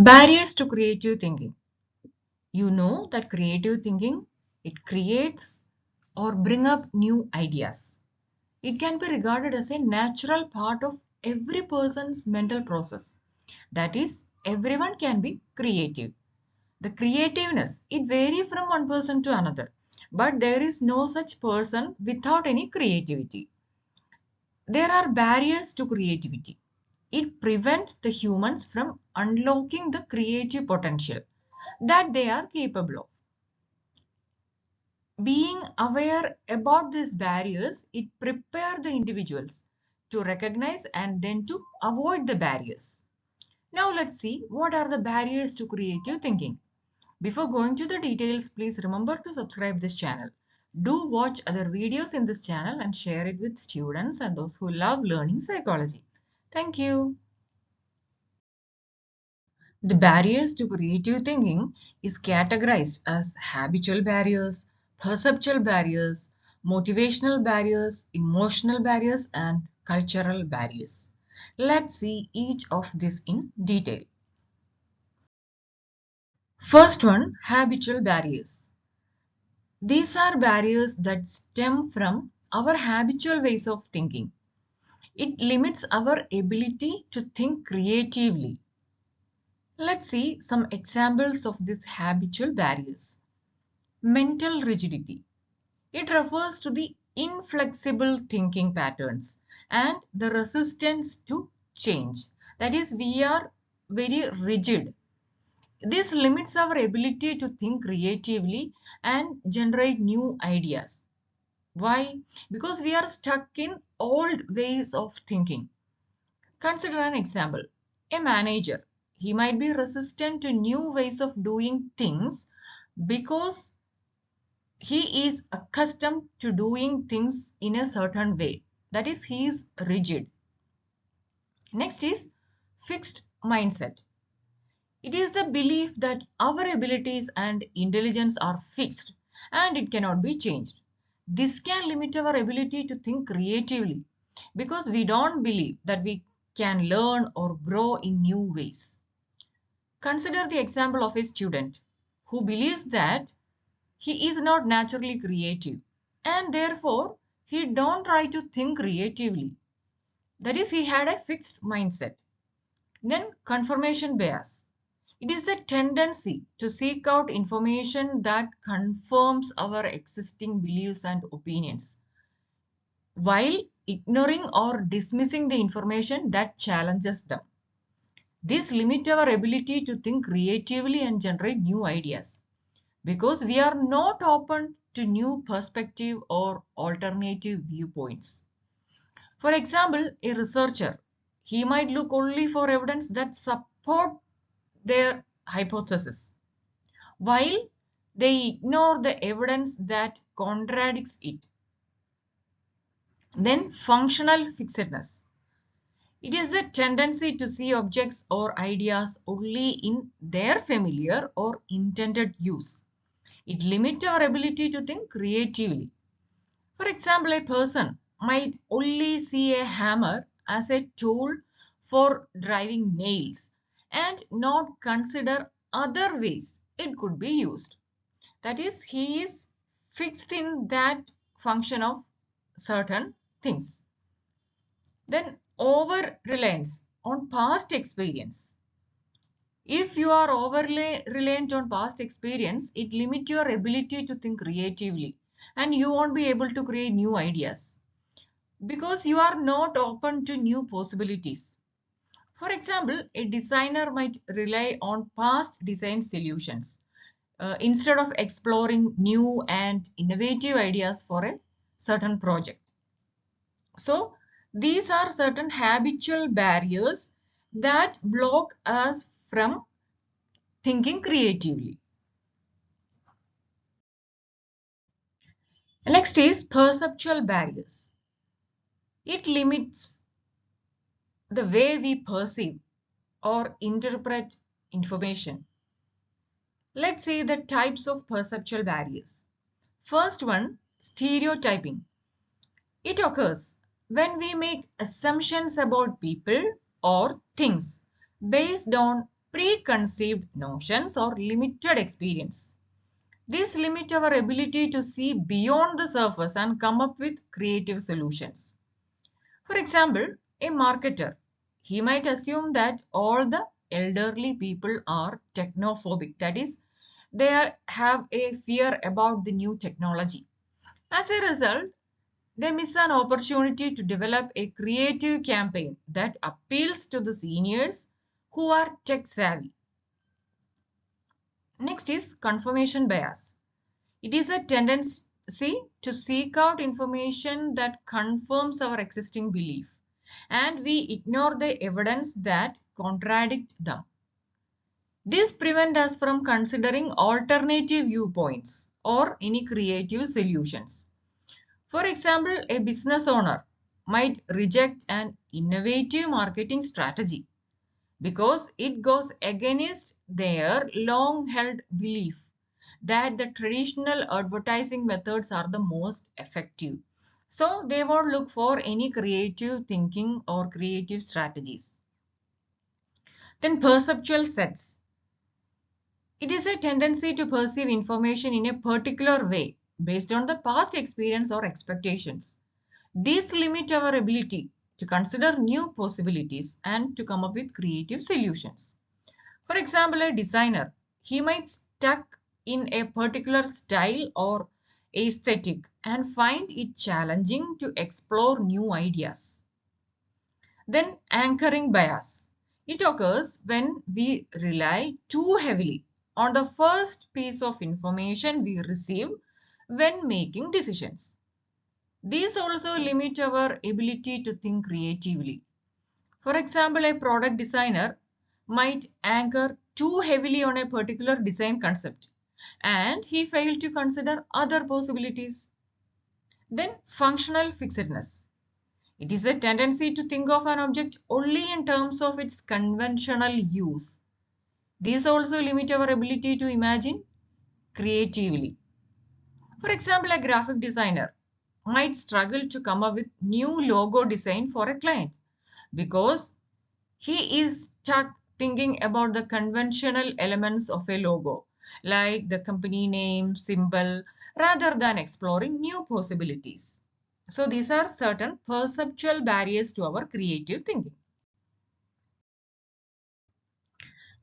Barriers to creative thinking. You know that creative thinking, it creates or bring up new ideas. It can be regarded as a natural part of every person's mental process. That is, everyone can be creative. The creativeness, it varies from one person to another. But there is no such person without any creativity. There are barriers to creativity. It prevents the humans from unlocking the creative potential that they are capable of. Being aware about these barriers, it prepares the individuals to recognize and then to avoid the barriers. Now let's see what are the barriers to creative thinking. Before going to the details, please remember to subscribe this channel. Do watch other videos in this channel and share it with students and those who love learning psychology. Thank you. The barriers to creative thinking is categorized as habitual barriers, perceptual barriers, motivational barriers, emotional barriers, and cultural barriers. Let's see each of these in detail. First one, habitual barriers. These are barriers that stem from our habitual ways of thinking. It limits our ability to think creatively. Let's see some examples of these habitual barriers. Mental rigidity. It refers to the inflexible thinking patterns and the resistance to change. That is, we are very rigid. This limits our ability to think creatively and generate new ideas. Why? Because we are stuck in old ways of thinking. Consider an example. A manager. He might be resistant to new ways of doing things because he is accustomed to doing things in a certain way. That is, he is rigid. Next is fixed mindset. It is the belief that our abilities and intelligence are fixed and it cannot be changed. This can limit our ability to think creatively because we don't believe that we can learn or grow in new ways. Consider the example of a student who believes that he is not naturally creative and therefore he don't try to think creatively. That is, he had a fixed mindset. Then confirmation bias. It is the tendency to seek out information that confirms our existing beliefs and opinions, while ignoring or dismissing the information that challenges them. This limits our ability to think creatively and generate new ideas because we are not open to new perspective or alternative viewpoints. For example, a researcher, he might look only for evidence that support their hypothesis, while they ignore the evidence that contradicts it. Then functional fixedness. It is the tendency to see objects or ideas only in their familiar or intended use. It limits our ability to think creatively. For example, a person might only see a hammer as a tool for driving nails and not consider other ways it could be used. That is, he is fixed in that function of certain things. Then over reliance on past experience. If you are overly reliant on past experience, it limits your ability to think creatively and you won't be able to create new ideas because you are not open to new possibilities. For example, a designer might rely on past design solutions instead of exploring new and innovative ideas for a certain project. So, these are certain habitual barriers that block us from thinking creatively. Next is perceptual barriers. It limits the way we perceive or interpret information. Let's see the types of perceptual barriers. First one, stereotyping. It occurs when we make assumptions about people or things based on preconceived notions or limited experience. These limit our ability to see beyond the surface and come up with creative solutions. For example, a marketer, he might assume that all the elderly people are technophobic, that is, they have a fear about the new technology. As a result, they miss an opportunity to develop a creative campaign that appeals to the seniors who are tech savvy. Next is confirmation bias. It is a tendency to seek out information that confirms our existing belief, and we ignore the evidence that contradict them. This prevents us from considering alternative viewpoints or any creative solutions. For example, a business owner might reject an innovative marketing strategy because it goes against their long-held belief that the traditional advertising methods are the most effective. So they won't look for any creative thinking or creative strategies. Then perceptual sets. It is a tendency to perceive information in a particular way based on the past experience or expectations. These limit our ability to consider new possibilities and to come up with creative solutions. For example, a designer, he might stuck in a particular style or aesthetic and find it challenging to explore new ideas. Then anchoring bias. It occurs when we rely too heavily on the first piece of information we receive when making decisions. These also limit our ability to think creatively. For example, a product designer might anchor too heavily on a particular design concept and he failed to consider other possibilities. Then functional fixedness. It is a tendency to think of an object only in terms of its conventional use. These also limit our ability to imagine creatively. For example, a graphic designer might struggle to come up with new logo design for a client because he is stuck thinking about the conventional elements of a logo, like the company name, symbol, rather than exploring new possibilities. So these are certain perceptual barriers to our creative thinking.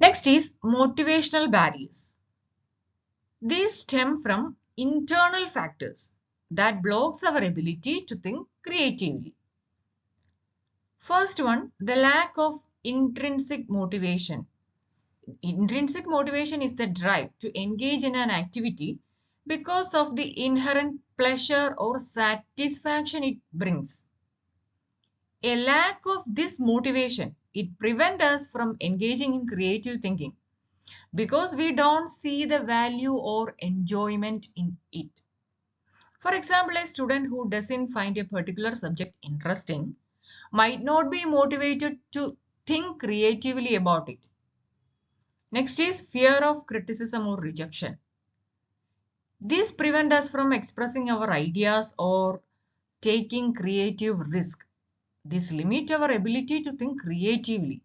Next is motivational barriers. These stem from internal factors that blocks our ability to think creatively. First one, the lack of intrinsic motivation. Intrinsic motivation is the drive to engage in an activity because of the inherent pleasure or satisfaction it brings. A lack of this motivation, it prevents us from engaging in creative thinking because we don't see the value or enjoyment in it. For example, a student who doesn't find a particular subject interesting might not be motivated to think creatively about it. Next is fear of criticism or rejection. This prevents us from expressing our ideas or taking creative risk. This limits our ability to think creatively.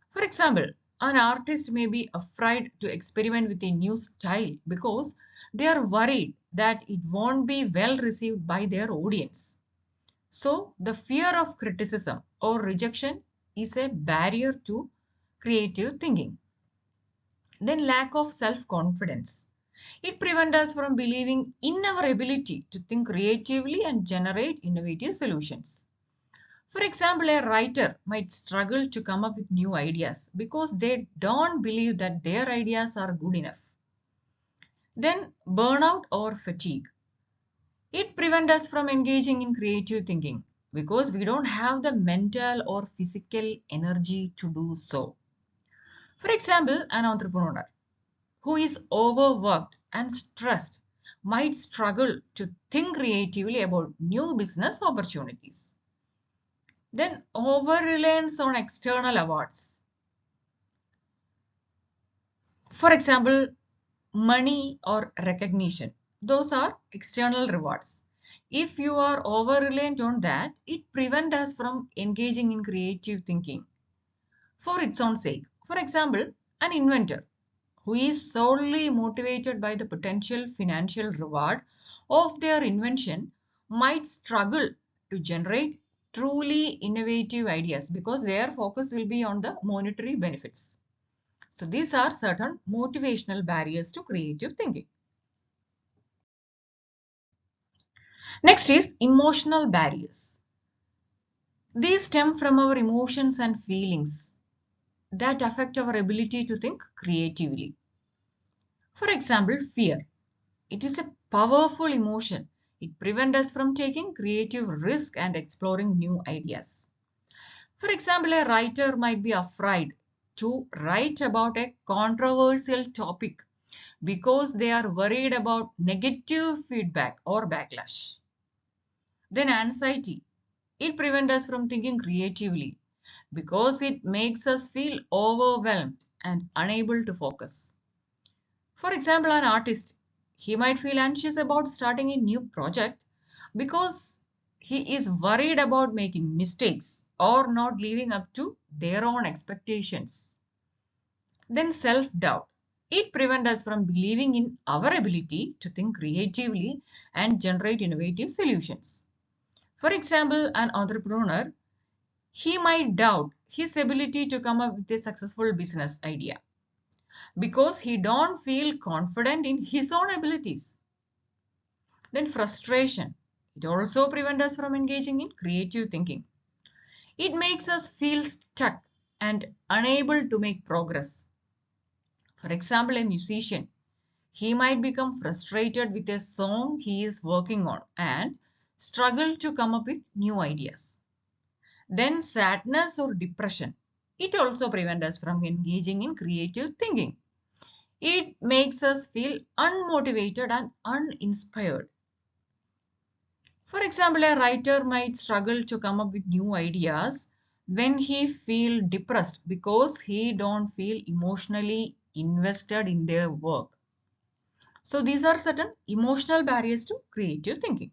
For example, an artist may be afraid to experiment with a new style because they are worried that it won't be well received by their audience. So, the fear of criticism or rejection is a barrier to creative thinking. Then lack of self-confidence. It prevents us from believing in our ability to think creatively and generate innovative solutions. For example, a writer might struggle to come up with new ideas because they don't believe that their ideas are good enough. Then burnout or fatigue. It prevents us from engaging in creative thinking because we don't have the mental or physical energy to do so. For example, an entrepreneur who is overworked and stressed might struggle to think creatively about new business opportunities. Then over-reliance on external awards. For example, money or recognition. Those are external rewards. If you are over-reliant on that, it prevents us from engaging in creative thinking for its own sake. For example, An inventor who is solely motivated by the potential financial reward of their invention might struggle to generate truly innovative ideas because their focus will be on the monetary benefits. So these are certain motivational barriers to creative thinking. Next is emotional barriers. These stem from our emotions and feelings that affect our ability to think creatively. For example, fear. It is a powerful emotion. It prevents us from taking creative risk and exploring new ideas. For example, a writer might be afraid to write about a controversial topic because they are worried about negative feedback or backlash. Then anxiety. It prevents us from thinking creatively because it makes us feel overwhelmed and unable to focus. For example, an artist, he might feel anxious about starting a new project because he is worried about making mistakes or not living up to their own expectations. Then self-doubt. It prevents us from believing in our ability to think creatively and generate innovative solutions. For example, an entrepreneur, he might doubt his ability to come up with a successful business idea because he don't feel confident in his own abilities. Then frustration. It also prevents us from engaging in creative thinking. It makes us feel stuck and unable to make progress. For example, a musician, he might become frustrated with a song he is working on and struggle to come up with new ideas. Then sadness or depression. It also prevents us from engaging in creative thinking. It makes us feel unmotivated and uninspired. For example, a writer might struggle to come up with new ideas when he feels depressed because he don't feel emotionally invested in their work. So these are certain emotional barriers to creative thinking.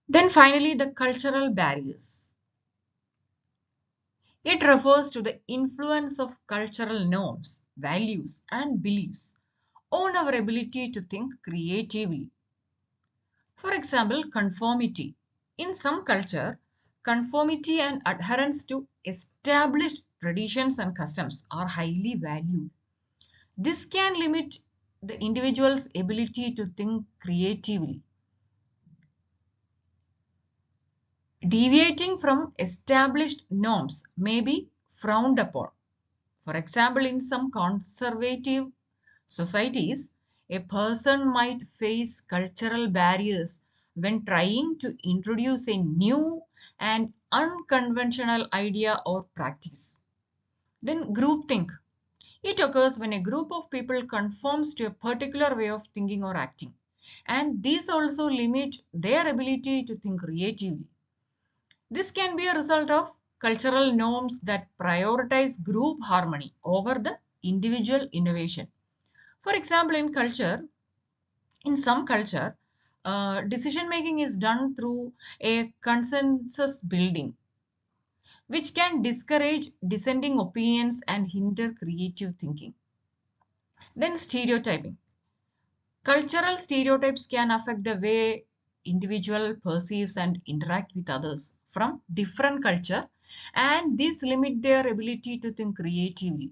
Then finally, the cultural barriers. It refers to the influence of cultural norms, values, and beliefs on our ability to think creatively. For example, conformity. In some culture, conformity and adherence to established traditions and customs are highly valued. This can limit the individual's ability to think creatively. Deviating from established norms may be frowned upon. For example, in some conservative societies, a person might face cultural barriers when trying to introduce a new and unconventional idea or practice. Then groupthink. It occurs when a group of people conforms to a particular way of thinking or acting. And these also limit their ability to think creatively. This can be a result of cultural norms that prioritize group harmony over the individual innovation. For example, in some culture, decision making is done through a consensus building, which can discourage dissenting opinions and hinder creative thinking. Then stereotyping. Cultural stereotypes can affect the way individual perceives and interact with others from different culture, and these limit their ability to think creatively.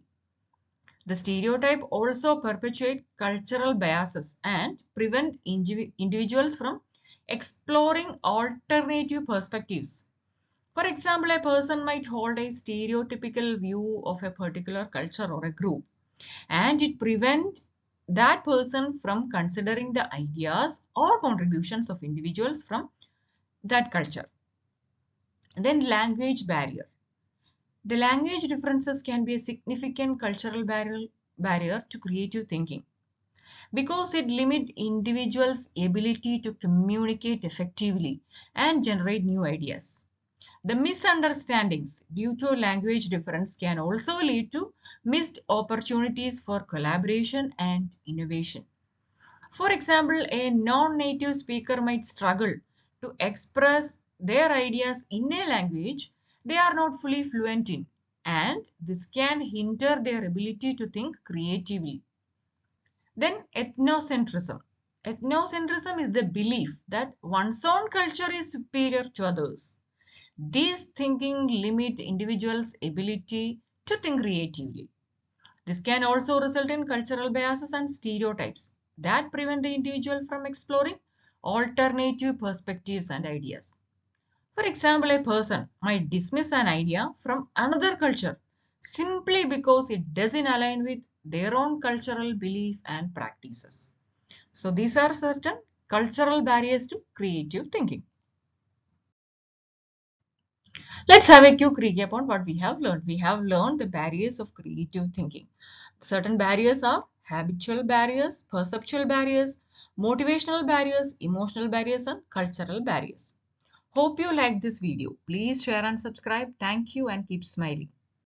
The stereotype also perpetuate cultural biases and prevent individuals from exploring alternative perspectives. For example, a person might hold a stereotypical view of a particular culture or a group, and it prevents that person from considering the ideas or contributions of individuals from that culture. Then language barrier. The language differences can be a significant cultural barrier to creative thinking because it limits individuals' ability to communicate effectively and generate new ideas. The misunderstandings due to language difference can also lead to missed opportunities for collaboration and innovation. For example, a non-native speaker might struggle to express their ideas in a language they are not fully fluent in, and this can hinder their ability to think creatively. Then ethnocentrism. Ethnocentrism is the belief that one's own culture is superior to others. This thinking limits individuals' ability to think creatively. This can also result in cultural biases and stereotypes that prevent the individual from exploring alternative perspectives and ideas. For example, a person might dismiss an idea from another culture simply because it doesn't align with their own cultural belief and practices. So these are certain cultural barriers to creative thinking. Let's have a quick recap on what we have learned. We have learned the barriers of creative thinking. Certain barriers are habitual barriers, perceptual barriers, motivational barriers, emotional barriers, and cultural barriers. Hope you liked this video. Please share and subscribe. Thank you and keep smiling.